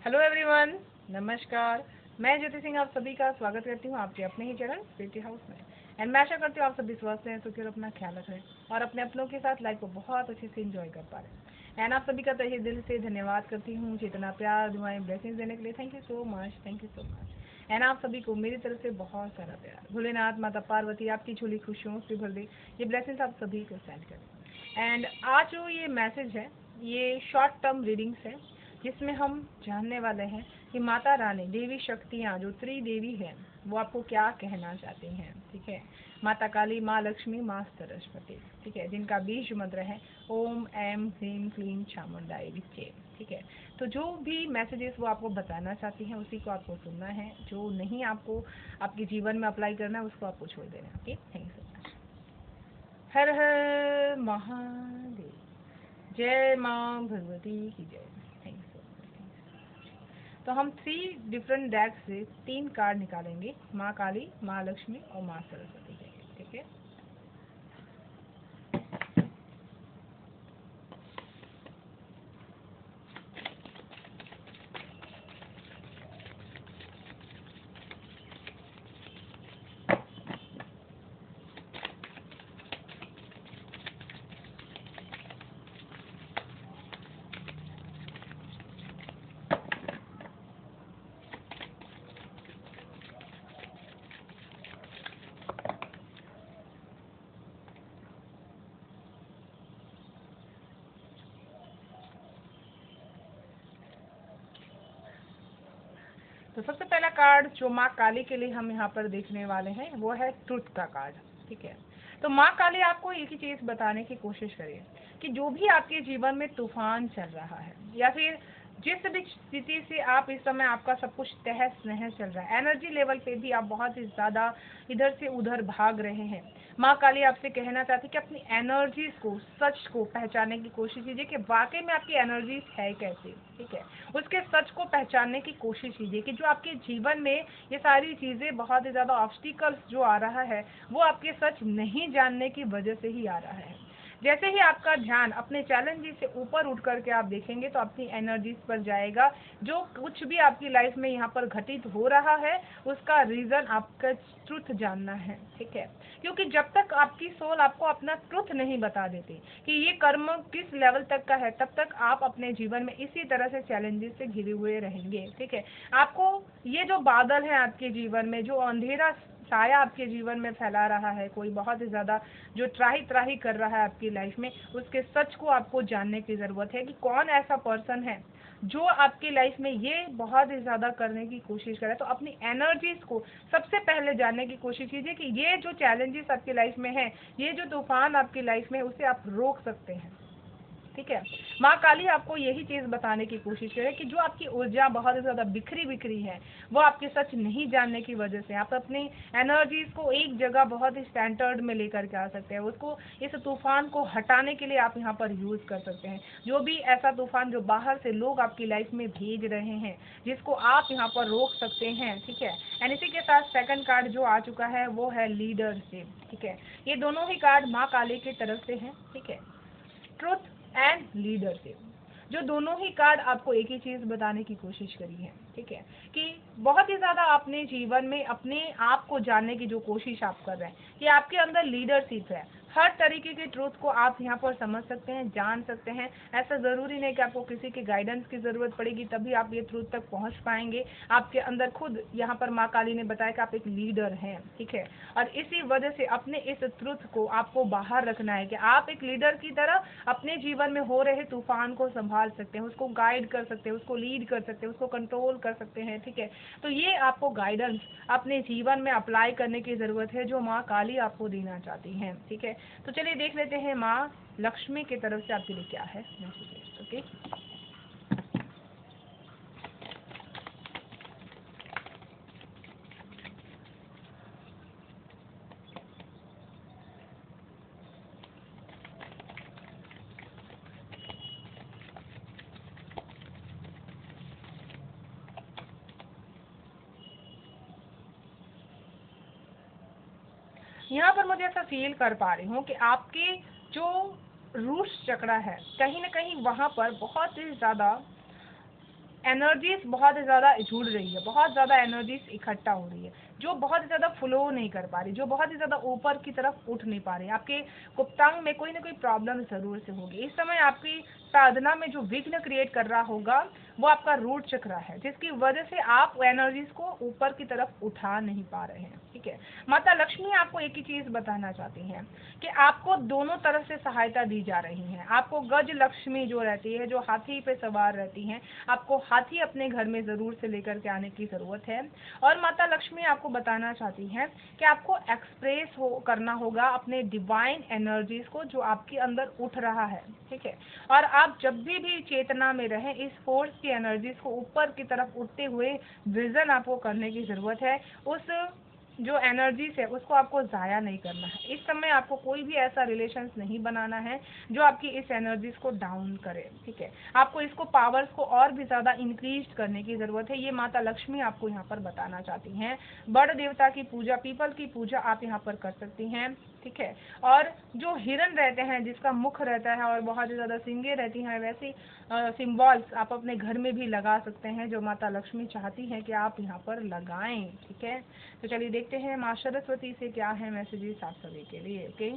Hello everyone, नमस्कार। मैं ज्योति सिंह आप सभी का स्वागत करती हूँ आपके अपने ही चैनल प्रीति हाउस में। एंड मैं आशा करती हूँ आप सभी स्वस्थ हैं, सुखी और अपना ख्याल रख रहे हैं और अपने अपनों के साथ लाइफ को बहुत अच्छे से एंजॉय कर पा रहे हैं। एंड आप सभी का तहे दिल से धन्यवाद करती हूँ मुझे इतना प्यार, दुआएं, ब्लेसिंग्स देने के लिए। Thank you so much, thank you so much. And आप सभी को मेरी तरफ से बहुत सारा प्यार। भोलेनाथ, माता पार्वती आपकी झोली खुशियों से भर दे, ये ब्लेसिंग्स आप सभी को सेंड करें। एंड आज जो ये मैसेज है, ये शॉर्ट टर्म रीडिंग्स है, जिसमें हम जानने वाले हैं कि माता रानी, देवी शक्तियाँ जो त्रिदेवी हैं, वो आपको क्या कहना चाहती हैं। ठीक है, माता काली, माँ लक्ष्मी, माँ सरस्वती, ठीक है, जिनका बीज मंत्र है ओम ऐम ह्रीम क्लीम चामुंडाई विचे। ठीक है, तो जो भी मैसेजेस वो आपको बताना चाहती हैं उसी को आपको सुनना है। जो नहीं आपको आपके जीवन में अप्लाई करना है उसको आपको छोड़ देना है। Okay, thank you so much. हर हर महादेव। जय माँ भगवती की जय। Thank you so much. तो हम 3 डिफरेंट डेक से 3 कार्ड निकालेंगे, माँ काली, माँ लक्ष्मी और माँ सरस्वती के। ठीक है, तो सबसे पहला कार्ड जो माँ काली के लिए हम यहाँ पर देखने वाले हैं वो है ट्रुथ का कार्ड। ठीक है, तो माँ काली आपको एक ही चीज बताने की कोशिश करिए कि जो भी आपके जीवन में तूफान चल रहा है या फिर जिस भी स्थिति से आप इस समय, आपका सब कुछ तहस नहस चल रहा है, एनर्जी लेवल पे भी आप बहुत ही ज्यादा इधर से उधर भाग रहे हैं, माँ काली आपसे कहना चाहती है कि अपनी एनर्जीज को, सच को पहचानने की कोशिश कीजिए कि वाकई में आपकी एनर्जीज है कैसे। ठीक है, उसके सच को पहचानने की कोशिश कीजिए कि जो आपके जीवन में ये सारी चीजें, बहुत ही ज्यादा ऑब्स्टिकल्स जो आ रहा है, वो आपके सच नहीं जानने की वजह से ही आ रहा है। जैसे ही आपका ध्यान अपने चैलेंजेस से ऊपर उठ करके आप देखेंगे तो अपनी एनर्जीज पर जाएगा। जो कुछ भी आपकी लाइफ में यहाँ पर घटित हो रहा है उसका रीजन आपका ट्रुथ जानना है। ठीक है, क्योंकि जब तक आपकी सोल आपको अपना ट्रुथ नहीं बता देती कि ये कर्म किस लेवल तक का है, तब तक आप अपने जीवन में इसी तरह से चैलेंजेस से घिरे हुए रहेंगे। ठीक है, आपको ये जो बादल है आपके जीवन में, जो अंधेरा साया आपके जीवन में फैला रहा है, कोई बहुत ही ज्यादा जो त्राही त्राही कर रहा है आपकी लाइफ में, उसके सच को आपको जानने की जरूरत है कि कौन ऐसा पर्सन है जो आपकी लाइफ में ये बहुत ही ज्यादा करने की कोशिश करे। तो अपनी एनर्जीज को सबसे पहले जानने की कोशिश कीजिए कि ये जो चैलेंजेस आपकी लाइफ में है, ये जो तूफान आपकी लाइफ में, उसे आप रोक सकते हैं। ठीक है, माँ काली आपको यही चीज बताने की कोशिश करे कि जो आपकी ऊर्जा बहुत ज्यादा बिखरी बिखरी है, वो आपके सच नहीं जानने की वजह से आप अपनी एनर्जीज को एक जगह बहुत ही सेंटर्ड में लेकर के आ सकते हैं। उसको, इस तूफान को हटाने के लिए आप यहाँ पर यूज कर सकते हैं। जो भी ऐसा तूफान जो बाहर से लोग आपकी लाइफ में भेज रहे हैं, जिसको आप यहाँ पर रोक सकते हैं। ठीक है, एंड इसी के साथ सेकंड कार्ड जो आ चुका है वो है लीडरशिप। ठीक है, ये दोनों ही कार्ड माँ काली की तरफ से हैं। ठीक है, ट्रुथ एंड लीडरशिप, जो दोनों ही कार्ड आपको एक ही चीज बताने की कोशिश करी है। ठीक है, कि बहुत ही ज्यादा अपने जीवन में अपने आप को जानने की जो कोशिश आप कर रहे हैं कि आपके अंदर लीडरशिप है। हर तरीके के ट्रूथ को आप यहाँ पर समझ सकते हैं, जान सकते हैं। ऐसा जरूरी नहीं कि आपको किसी के गाइडेंस की जरूरत पड़ेगी तभी आप ये ट्रूथ तक पहुंच पाएंगे। आपके अंदर खुद, यहाँ पर माँ काली ने बताया कि आप एक लीडर हैं। ठीक है, और इसी वजह से अपने इस ट्रूथ को आपको बाहर रखना है कि आप एक लीडर की तरह अपने जीवन में हो रहे तूफान को संभाल सकते हैं, उसको गाइड कर सकते हैं, उसको लीड कर सकते हैं, उसको कंट्रोल कर सकते हैं। ठीक है, तो ये आपको गाइडेंस अपने जीवन में अप्लाई करने की जरूरत है जो माँ काली आपको देना चाहती हैं। ठीक है, तो चलिए देख लेते हैं माँ लक्ष्मी की तरफ से आपके लिए क्या है मैसेज। ओके, यहाँ पर मुझे ऐसा फील कर पा रही हूँ कि आपके जो रूट चक्र है, कहीं ना कहीं वहाँ पर बहुत ही ज्यादा एनर्जीज बहुत ज़्यादा जुड़ रही है, बहुत ज़्यादा एनर्जीज इकट्ठा हो रही है, जो बहुत ज़्यादा फ्लो नहीं कर पा रही, जो बहुत ही ज़्यादा ऊपर की तरफ उठ नहीं पा रही। आपके गुप्तांग में कोई ना कोई प्रॉब्लम ज़रूर से होगी। इस समय आपकी साधना में जो विघ्न क्रिएट कर रहा होगा वो आपका रूट चक्र है, जिसकी वजह से आप एनर्जीज को ऊपर की तरफ उठा नहीं पा रहे हैं। ठीक है, माता लक्ष्मी आपको एक ही चीज बताना चाहती हैं कि आपको दोनों तरफ से सहायता दी जा रही है। आपको गज लक्ष्मी जो रहती है, जो हाथी पे सवार रहती हैं, आपको हाथी अपने घर में जरूर से लेकर के आने की जरूरत है। और माता लक्ष्मी आपको बताना चाहती हैं कि आपको एक्सप्रेस करना होगा अपने डिवाइन एनर्जीज को, जो आपके अंदर उठ रहा है। ठीक है, और आप जब भी चेतना में रहें, इस फोर्स की एनर्जीज को ऊपर की तरफ उठते हुए विजन आपको करने की जरूरत है। उस जो एनर्जीज है उसको आपको ज़ाया नहीं करना है। इस समय आपको कोई भी ऐसा रिलेशंस नहीं बनाना है जो आपकी इस एनर्जीज को डाउन करे। ठीक है, आपको इसको पावर्स को और भी ज़्यादा इंक्रीज करने की ज़रूरत है। ये माता लक्ष्मी आपको यहाँ पर बताना चाहती हैं। बड़ देवता की पूजा, पीपल की पूजा आप यहाँ पर कर सकती हैं। ठीक है, और जो हिरन रहते हैं, जिसका मुख रहता है और बहुत ही ज़्यादा सींगे रहती हैं, वैसी सिम्बॉल्स आप अपने घर में भी लगा सकते हैं, जो माता लक्ष्मी चाहती हैं कि आप यहाँ पर लगाएं। ठीक है, तो चलिए देखते हैं माँ सरस्वती से क्या है मैसेजेस आप सभी के लिए। ओके,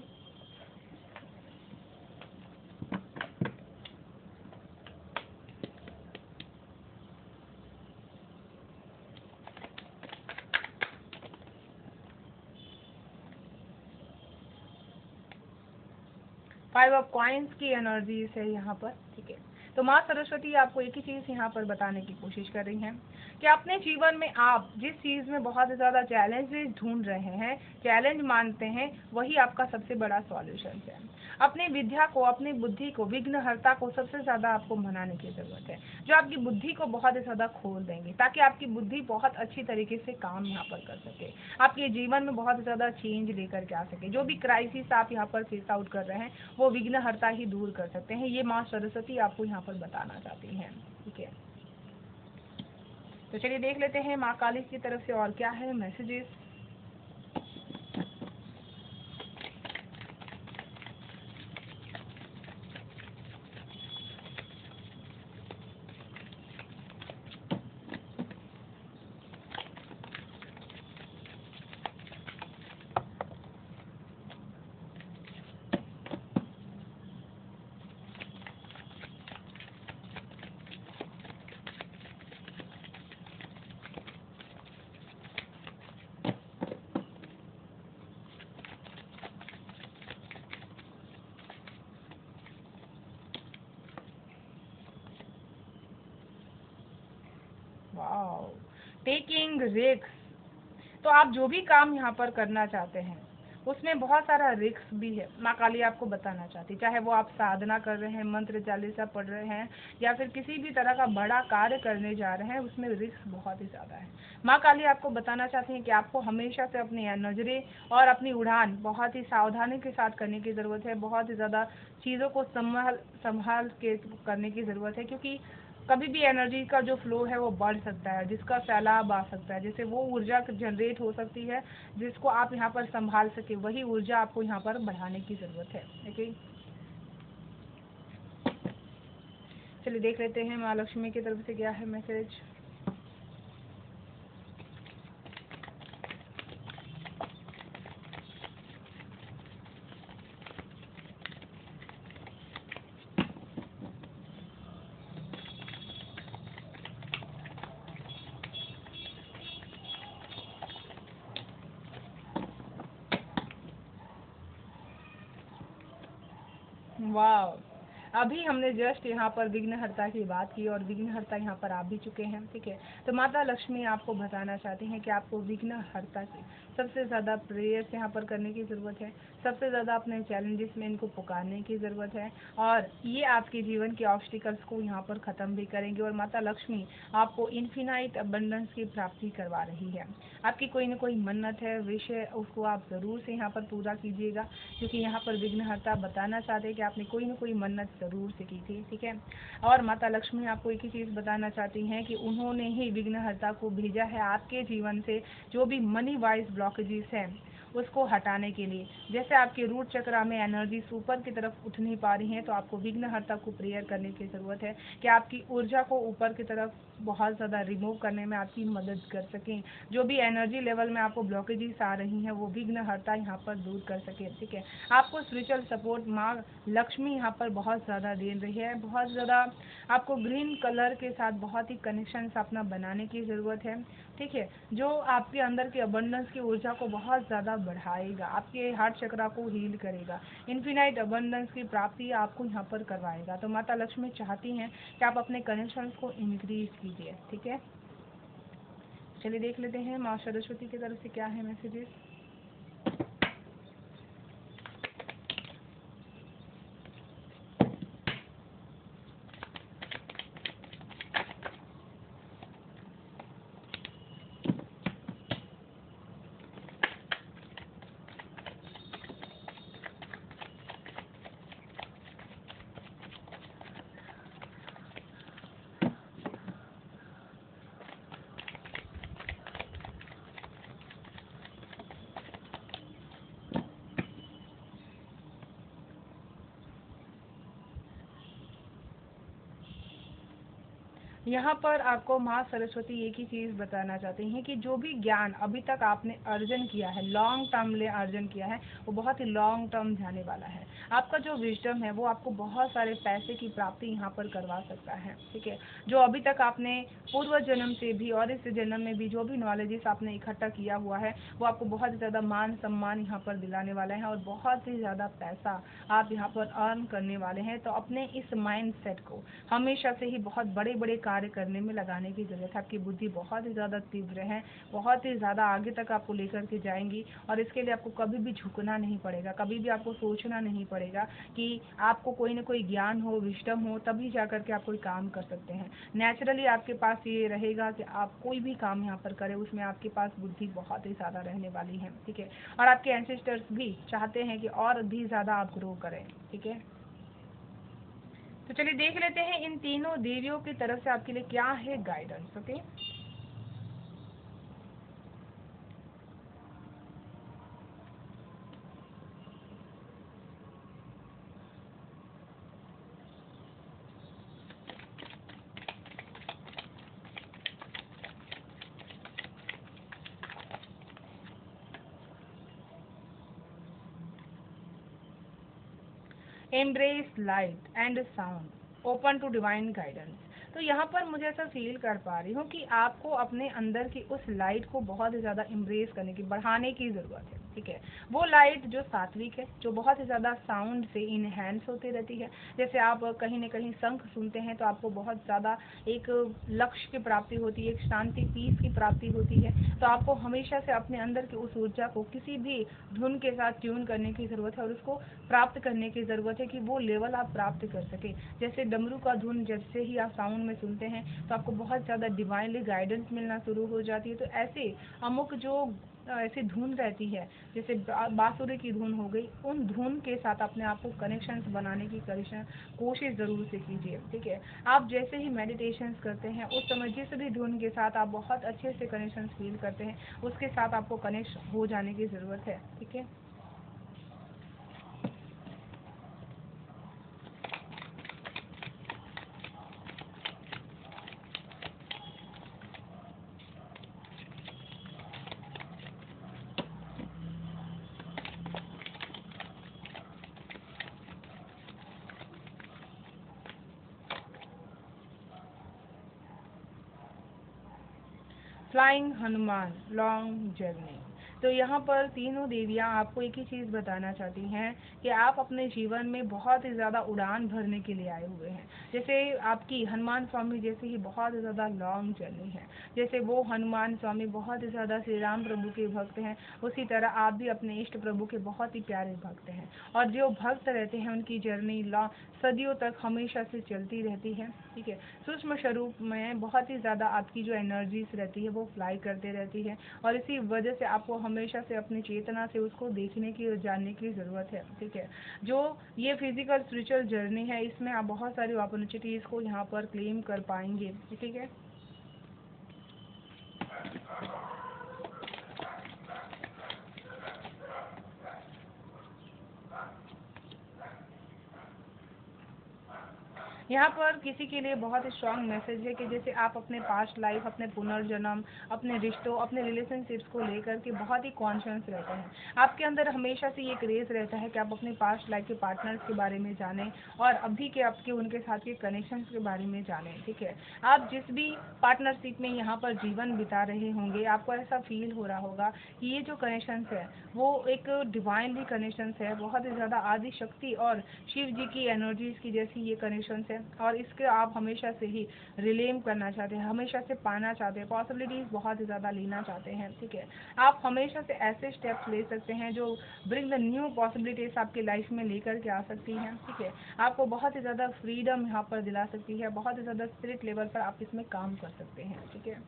5 ऑफ कॉइन्स की एनर्जीज है यहाँ पर। ठीक है, तो माँ सरस्वती आपको एक ही चीज़ यहाँ पर बताने की कोशिश कर रही हैं कि अपने जीवन में आप जिस चीज़ में बहुत ज़्यादा चैलेंजेस ढूंढ रहे हैं, चैलेंज मानते हैं, वही आपका सबसे बड़ा सॉल्यूशन है। अपनी विद्या को, अपनी बुद्धि को, विघ्नहर्ता को सबसे ज़्यादा आपको मनाने की ज़रूरत है, जो आपकी बुद्धि को बहुत ही ज़्यादा खोल देंगे, ताकि आपकी बुद्धि बहुत अच्छी तरीके से काम यहाँ पर कर सके, आपके जीवन में बहुत ज़्यादा चेंज लेकर के आ सके। जो भी क्राइसिस आप यहाँ पर फेस आउट कर रहे हैं वो विघ्नहर्ता ही दूर कर सकते हैं। ये माँ सरस्वती आपको यहाँ पर बताना चाहती हैं। ठीक है, तो चलिए देख लेते हैं माँ काली की तरफ से और क्या है मैसेजेस। Wow, taking risk. तो आप जो भी काम यहाँ पर करना चाहते हैं उसमें बहुत सारा रिस्क भी है, माँ काली आपको बताना चाहती। चाहे वो आप साधना कर रहे हैं, मंत्र चालीसा पढ़ रहे हैं, या फिर किसी भी तरह का बड़ा कार्य करने जा रहे हैं, उसमें रिस्क बहुत ही ज़्यादा है। माँ काली आपको बताना चाहती हैं कि आपको हमेशा से अपनी नज़रें और अपनी उड़ान बहुत ही सावधानी के साथ करने की ज़रूरत है। बहुत ही ज़्यादा चीज़ों को संभाल के करने की ज़रूरत है, क्योंकि कभी भी एनर्जी का जो फ्लो है वो बढ़ सकता है, जिसका सैलाब आ सकता है, जैसे वो ऊर्जा जनरेट हो सकती है जिसको आप यहाँ पर संभाल सके, वही ऊर्जा आपको यहाँ पर बढ़ाने की ज़रूरत है। ओके, चलिए देख लेते हैं माँ लक्ष्मी की तरफ से क्या है मैसेज। वाह, अभी हमने जस्ट यहाँ पर विघ्नहर्ता की बात की और विघ्नहर्ता यहाँ पर आ भी चुके हैं। ठीक है, तो माता लक्ष्मी आपको बताना चाहती हैं कि आपको विघ्नहर्ता की सबसे ज़्यादा प्रेयर्स यहाँ पर करने की ज़रूरत है, सबसे ज़्यादा अपने चैलेंजेस में इनको पुकारने की ज़रूरत है, और ये आपके जीवन के ऑब्स्टिकल्स को यहाँ पर ख़त्म भी करेंगे। और माता लक्ष्मी आपको इन्फिनाइट अबंडेंस की प्राप्ति करवा रही है। आपकी कोई ना कोई मन्नत है, विश है, उसको आप ज़रूर से यहाँ पर पूरा कीजिएगा, क्योंकि यहाँ पर विघ्नहर्ता बताना चाहते हैं कि आपने कोई ना कोई मन्नत ज़रूर से की थी। ठीक है, और माता लक्ष्मी आपको एक ही चीज़ बताना चाहती हैं कि उन्होंने ही विघ्नहर्ता को भेजा है आपके जीवन से जो भी मनी वाइज ब्लॉकेजेस हैं उसको हटाने के लिए। जैसे आपके रूट चक्रा में एनर्जी ऊपर की तरफ उठ नहीं पा रही है, तो आपको विघ्नहर्ता को प्रेयर करने की ज़रूरत है कि आपकी ऊर्जा को ऊपर की तरफ बहुत ज़्यादा रिमूव करने में आपकी मदद कर सकें। जो भी एनर्जी लेवल में आपको ब्लॉकेजेस आ रही हैं वो विघ्नहर्ता यहाँ पर दूर कर सके। ठीक है, आपको स्पिरिचुअल सपोर्ट माँ लक्ष्मी यहाँ पर बहुत ज़्यादा दे रही है। बहुत ज़्यादा आपको ग्रीन कलर के साथ बहुत ही कनेक्शन अपना बनाने की ज़रूरत है। ठीक है, जो आपके अंदर की अबंडेंस की ऊर्जा को बहुत ज़्यादा बढ़ाएगा, आपके हार्ट चक्रा को हील करेगा, इन्फिनाइट अबंडेंस की प्राप्ति आपको यहाँ पर करवाएगा। तो माता लक्ष्मी चाहती हैं कि आप अपने कनेक्शंस को इंक्रीज कीजिए। ठीक है, चलिए देख लेते हैं माँ सरस्वती की तरफ से क्या है मैसेजेस। यहाँ पर आपको माँ सरस्वती एक ही चीज़ बताना चाहती हैं कि जो भी ज्ञान अभी तक आपने अर्जन किया है, लॉन्ग टर्म ले अर्जन किया है, वो बहुत ही लॉन्ग टर्म जाने वाला है। आपका जो विजडम है वो आपको बहुत सारे पैसे की प्राप्ति यहाँ पर करवा सकता है। ठीक है, जो अभी तक आपने पूर्व जन्म से भी और इस जन्म में भी जो भी नॉलेजेस आपने इकट्ठा किया हुआ है वो आपको बहुत ज़्यादा मान सम्मान यहाँ पर दिलाने वाला है और बहुत ही ज़्यादा पैसा आप यहाँ पर अर्न करने वाले हैं। तो अपने इस माइंड सेट को हमेशा से ही बहुत बड़े बड़े कार्य करने में लगाने की ज़रूरत है। आपकी बुद्धि बहुत ही ज़्यादा तीव्र है, बहुत ही ज़्यादा आगे तक आपको लेकर के जाएंगी और इसके लिए आपको कभी भी झुकना नहीं पड़ेगा, कभी भी आपको सोचना नहीं पड़ेगा कि आपको कोई ना कोई ज्ञान हो, विजडम हो, तभी जा करके आप कोई काम कर सकते हैं। नेचुरली आपके पास ये रहेगा कि आप कोई भी काम यहाँ पर करें उसमें आपके पास बुद्धि बहुत ही ज़्यादा रहने वाली है। ठीक है, और आपके एंसेस्टर्स भी चाहते हैं कि और भी ज़्यादा आप ग्रो करें। ठीक है, तो चलिए देख लेते हैं इन तीनों देवियों की तरफ से आपके लिए क्या है guidance. Okay, embrace light and sound, open to divine guidance. तो यहाँ पर मुझे ऐसा फील कर पा रही हूँ कि आपको अपने अंदर की उस लाइट को बहुत ही ज़्यादा एम्ब्रेस करने की, बढ़ाने की ज़रूरत है। ठीक है, वो लाइट जो सात्विक है, जो बहुत ही ज़्यादा साउंड से इनहेंस होती रहती है। जैसे आप कहीं न कहीं शंख सुनते हैं तो आपको बहुत ज़्यादा एक लक्ष्य की प्राप्ति होती है, एक शांति पीस की प्राप्ति होती है। तो आपको हमेशा से अपने अंदर की उस ऊर्जा को किसी भी धुन के साथ ट्यून करने की ज़रूरत है और उसको प्राप्त करने की ज़रूरत है कि वो लेवल आप प्राप्त कर सकें। जैसे डमरू का धुन जैसे ही आप साउंड में सुनते हैं तो आपको बहुत ज़्यादा डिवाइनली गाइडेंस मिलना शुरू हो जाती है। तो ऐसे अमुक जो ऐसी धुन रहती है, जैसे बांसुरी की धुन हो गई, उन धुन के साथ अपने आप को कनेक्शंस बनाने की कोशिश ज़रूर से कीजिए। ठीक है, आप जैसे ही मेडिटेशंस करते हैं उस समय जिस भी धुन के साथ आप बहुत अच्छे से कनेक्शंस फील करते हैं उसके साथ आपको कनेक्ट हो जाने की ज़रूरत है। ठीक है, फ्लाइंग हनुमान, लॉन्ग जर्नी। तो यहाँ पर तीनों देवियाँ आपको एक ही चीज़ बताना चाहती हैं कि आप अपने जीवन में बहुत ही ज़्यादा उड़ान भरने के लिए आए हुए हैं। जैसे आपकी हनुमान स्वामी जैसे ही बहुत ही ज़्यादा लॉन्ग जर्नी है, जैसे वो हनुमान स्वामी बहुत ही ज़्यादा श्री राम प्रभु के भक्त हैं, उसी तरह आप भी अपने इष्ट प्रभु के बहुत ही प्यारे भक्त हैं। और जो भक्त रहते हैं उनकी जर्नी सदियों तक हमेशा से चलती रहती है। ठीक है, सूक्ष्म स्वरूप में बहुत ही ज़्यादा आपकी जो एनर्जीज रहती है वो फ्लाई करते रहती है और इसी वजह से आपको हमेशा से अपनी चेतना से उसको देखने की और जानने की ज़रूरत है। ठीक है, जो ये फिजिकल स्पिरिचुअल जर्नी है इसमें आप बहुत सारी अपॉर्चुनिटीज़ को यहाँ पर क्लेम कर पाएंगे। ठीक है, यहाँ पर किसी के लिए बहुत ही स्ट्रॉन्ग मैसेज है कि जैसे आप अपने पास्ट लाइफ, अपने पुनर्जन्म, अपने रिश्तों, अपने रिलेशनशिप्स को लेकर के बहुत ही कॉन्शियस रहते हैं। आपके अंदर हमेशा से ये क्रेज रहता है कि आप अपने पास्ट लाइफ के पार्टनर्स के बारे में जानें और अभी के आपके उनके साथ के कनेक्शंस के बारे में जानें। ठीक है, आप जिस भी पार्टनरशिप में यहाँ पर जीवन बिता रहे होंगे, आपको ऐसा फील हो रहा होगा कि ये जो कनेक्शंस है वो एक डिवाइनली कनेक्शंस है, बहुत ही ज़्यादा आदि शक्ति और शिव जी की एनर्जीज की जैसी ये कनेक्शंस है, और इसके आप हमेशा से ही रिलेम करना चाहते हैं, हमेशा से पाना चाहते हैं, पॉसिबिलिटीज बहुत ही ज़्यादा लेना चाहते हैं। ठीक है, आप हमेशा से ऐसे स्टेप्स ले सकते हैं जो ब्रिंग द न्यू पॉसिबिलिटीज आपकी लाइफ में लेकर के आ सकती हैं। ठीक है, आपको बहुत ही ज़्यादा फ्रीडम यहाँ पर दिला सकती है, बहुत ही ज़्यादा स्पिरिट लेवल पर आप इसमें काम कर सकते हैं। ठीक है,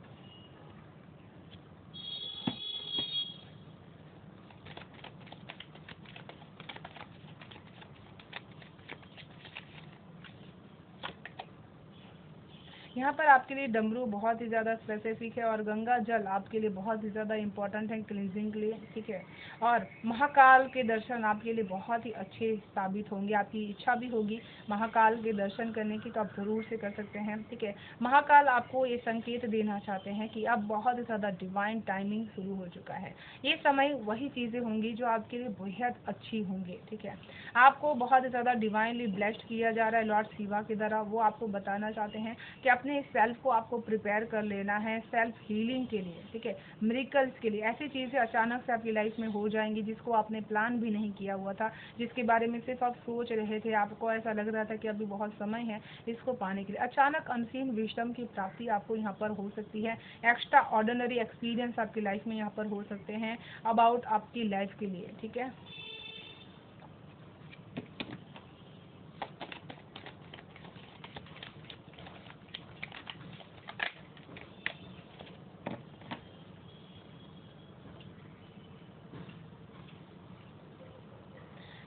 यहाँ पर आपके लिए डमरू बहुत ही ज़्यादा स्पेसिफिक है और गंगा जल आपके लिए बहुत ही ज़्यादा इम्पोर्टेंट है क्लींजिंग के लिए। ठीक है, और महाकाल के दर्शन आपके लिए बहुत ही अच्छे साबित होंगे। आपकी इच्छा भी होगी महाकाल के दर्शन करने की तो आप ज़रूर से कर सकते हैं। ठीक है, महाकाल आपको ये संकेत देना चाहते हैं कि अब बहुत ही ज़्यादा डिवाइन टाइमिंग शुरू हो चुका है। ये समय वही चीज़ें होंगी जो आपके लिए बेहद अच्छी होंगी। ठीक है, आपको बहुत ही ज़्यादा डिवाइनली ब्लेस्ड किया जा रहा है लॉर्ड शिवा के द्वारा। वो आपको बताना चाहते हैं कि अपने सेल्फ को आपको प्रिपेयर कर लेना है सेल्फ हीलिंग के लिए। ठीक है, मिरेकल्स के लिए, ऐसी चीज़ें अचानक से आपकी लाइफ में हो जाएंगी जिसको आपने प्लान भी नहीं किया हुआ था, जिसके बारे में सिर्फ आप सोच रहे थे, आपको ऐसा लग रहा था कि अभी बहुत समय है इसको पाने के लिए। अचानक अनसीन विजडम की प्राप्ति आपको यहाँ पर हो सकती है, एक्स्ट्रा ऑर्डिनरी एक्सपीरियंस आपकी लाइफ में यहाँ पर हो सकते हैं अबाउट आपकी लाइफ के लिए। ठीक है,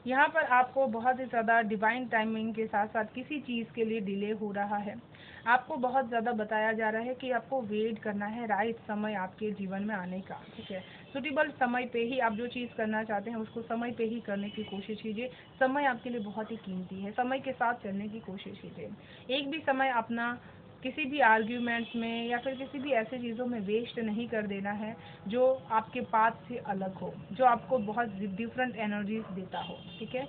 यहाँ पर आपको बहुत ही ज़्यादा डिवाइन टाइमिंग के साथ साथ किसी चीज़ के लिए डिले हो रहा है। आपको बहुत ज़्यादा बताया जा रहा है कि आपको वेट करना है राइट समय आपके जीवन में आने का। ठीक है, सुटेबल समय पे ही आप जो चीज़ करना चाहते हैं उसको समय पे ही करने की कोशिश कीजिए। समय आपके लिए बहुत ही कीमती है, समय के साथ चलने की कोशिश कीजिए। एक भी समय अपना किसी भी आर्ग्यूमेंट्स में या फिर किसी भी ऐसी चीज़ों में वेस्ट नहीं कर देना है जो आपके पाथ से अलग हो, जो आपको बहुत डिफरेंट एनर्जीज देता हो। ठीक है,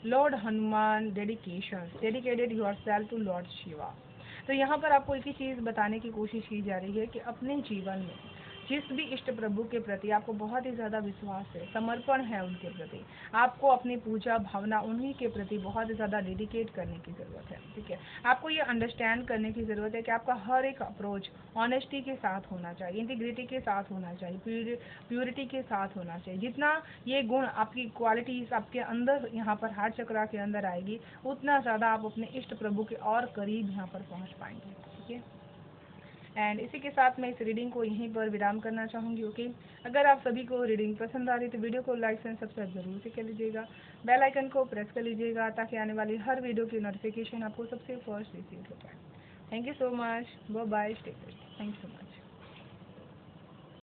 Lord Hanuman dedication, dedicated yourself to Lord Shiva. तो यहाँ पर आपको एक ही चीज़ बताने की कोशिश की जा रही है कि अपने जीवन में जिस भी इष्ट प्रभु के प्रति आपको बहुत ही ज़्यादा विश्वास है, समर्पण है उनके प्रति, आपको अपनी पूजा भावना उन्हीं के प्रति बहुत ही ज़्यादा डेडिकेट करने की ज़रूरत है। ठीक है, आपको ये अंडरस्टैंड करने की ज़रूरत है कि आपका हर एक अप्रोच ऑनेस्टी के साथ होना चाहिए, इंटीग्रिटी के साथ होना चाहिए, प्योरिटी के साथ होना चाहिए। जितना ये गुण आपकी क्वालिटीज आपके अंदर यहाँ पर हार्ट चक्रा के अंदर आएगी, उतना ज़्यादा आप अपने इष्ट प्रभु के और करीब यहाँ पर पहुँच पाएंगे। ठीक है, एंड इसी के साथ मैं इस रीडिंग को यहीं पर विराम करना चाहूँगी। ओके, अगर आप सभी को रीडिंग पसंद आ रही तो वीडियो को लाइक एंड सब्सक्राइब जरूर से कर लीजिएगा, बेल आइकन को प्रेस कर लीजिएगा ताकि आने वाली हर वीडियो की नोटिफिकेशन आपको सबसे फर्स्ट रिसीव हो पाए। Thank you so much, bye bye, stay safe, thank you so much.